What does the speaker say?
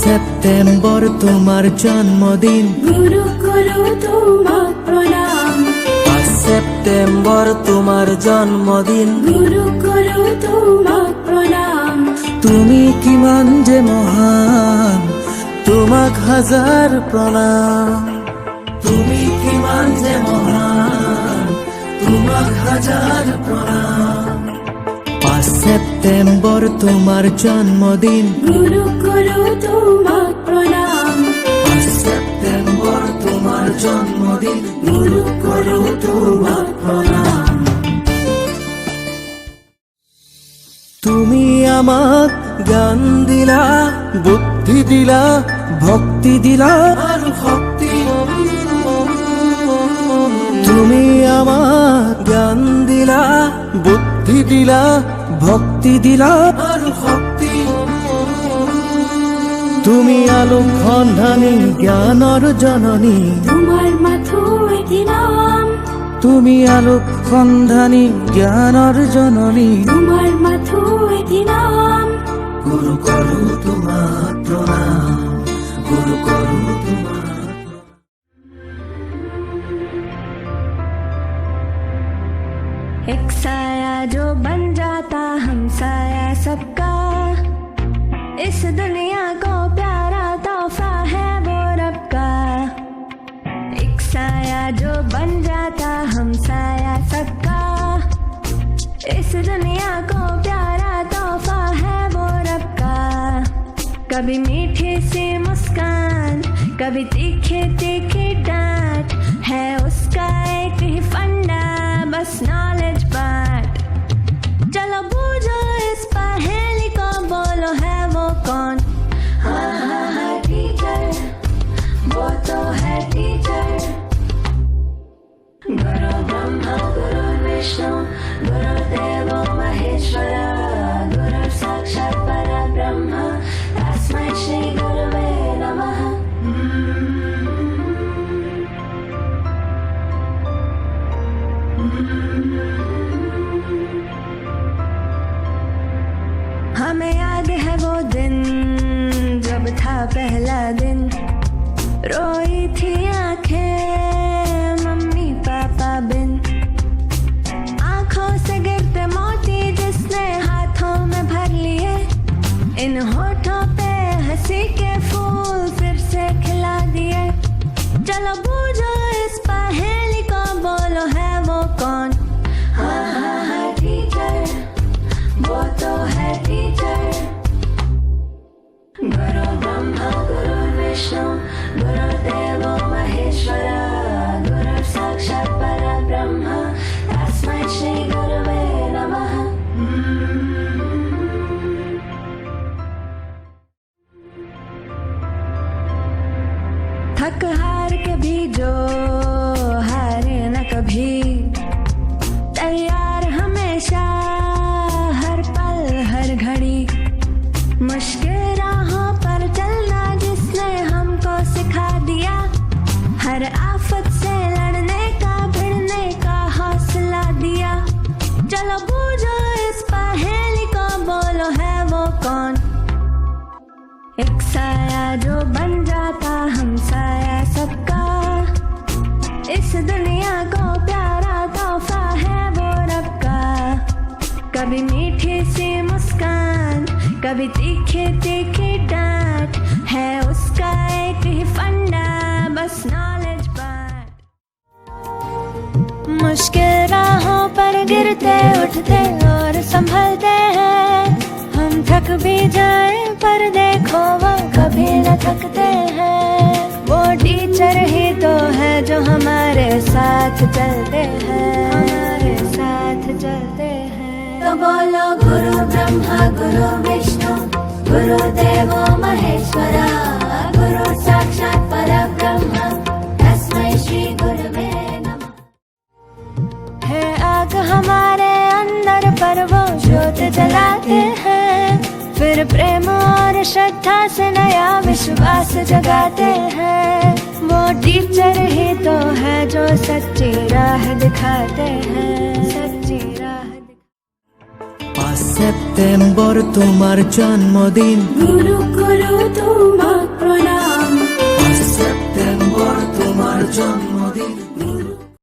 September তোমার জন্মদিন, গুরু গুরু তোমাক প্রণাম। 5 সেপ্টেম্বর তোমার জন্মদিন, গুরু গুরু তোমাক প্রণাম। তুমি কিমান যে মহান, তোমাক হাজার প্রণাম। তুমি কিমান যে মহান, তোমাক হাজার প্রণাম। 5 সেপ্টেম্বর তোমার জন্মদিন, গুরু গুরু তোমাক প্রণাম। 5 সেপ্টেম্বর তোমার জন্মদিন, গুরু গুরু তোমাক প্রণাম। তুমি আমাক জ্ঞান দিলা, বুদ্ধি দিলা, ভক্তি দিলা আর ভক্তি। তুমি আমাক জ্ঞান দিলা, বুদ্ধি দিলা, ভক্তি দিলা আর ভক্তি। তুমি আলোক সন্ধানী, জ্ঞানৰ জননী, তোমার মাথোই দিলাম। তুমি আলোক সন্ধানী, জ্ঞানৰ জননী, তোমার মাথোই দিলাম। গুরু করু তোমার প্রণাম, গুরু করু তোমার। एक साया जो बन जाता हमसाया सबका, इस दुनिया को प्यारा तोहफा है वो रब का। एक साया जो बन जाता हमसाया सबका, इस दुनिया को प्यारा तोहफा है वो रब का। कभी मीठी सी मुस्कान, कभी तीखे तीखे डांट, है उसका एक ही फंडा, बस नॉलेज बाट। चलो बूझो इस पहेली को, बोलो है वो कौन? हाँ हाँ हाँ टीचर, वो तो है टीचर। गुरु ब्रह्मा गुरु विष्णु गुरुदेवो महेश्वरा, गुरु साक्षात् परब्रह्म तस्मै श्री गुरुवे नमः। हमें याद है वो दिन जब था पहला दिन, रोई थी आंखें मम्मी पापा बिन। आंखों से गिरते मोती जिसने हाथों में भर लिए, इन होठों पे हंसी के फूल फिर से खिला दिए। चलो बूझो इस पहेली को, बोलो है वो कौन? हाँ हाँ हाँ टीचर, वो तो है टीचर। गुरु ब्रह्मा गुरु विष्णु गुरुदेवो महेश्वरा, गुरु साक्षात् परब्रह्म तस्मै श्री गुरुवे नमः। थक हार के भी जो हारे न कभी, तैयार हमेशा हर पल हर घड़ी। मुश्किल राहों पर चलना जिसने हमको सिखा दिया, हर आफत से लड़ने का भिड़ने का हौसला दिया। चलो बूझो इस पहेली को, बोलो है वो कौन? एक साया जो बन जाता हमसाया सबका, इस दुनिया को प्यारा तोहफा है वो रब का। कभी मीठी सी मुस्कान, कभी तीखे तीखे डांट, है उसका एक ही फंडा, बस नॉलेज बाट। मुश्किल राहों पर गिरते उठते और संभलते हैं, हम थक भी जाए पर देखो वो कभी न थकते हैं। वो टीचर ही तो है जो हमारे साथ चलते हैं, हमारे साथ चलते हैं। तो बोलो गुरु ब्रह्मा गुरु विष्णु गुरुदेवो महेश्वरा, गुरु साक्षात् परब्रह्म तस्मै श्री गुरुवे नमः। है आग हमारे अंदर पर वो ज्योत जलाते हैं, फिर प्रेम और श्रद्धा से नया विश्वास जगाते हैं। वो टीचर ही तो है जो सच्ची राह दिखाते हैं, सच्ची राह। 5 সেপ্টেম্বর তোমার জন্মদিন, গুরু গুরু তোমাক প্রণাম। সেপ্টেম্বর তোমার জন্মদিন।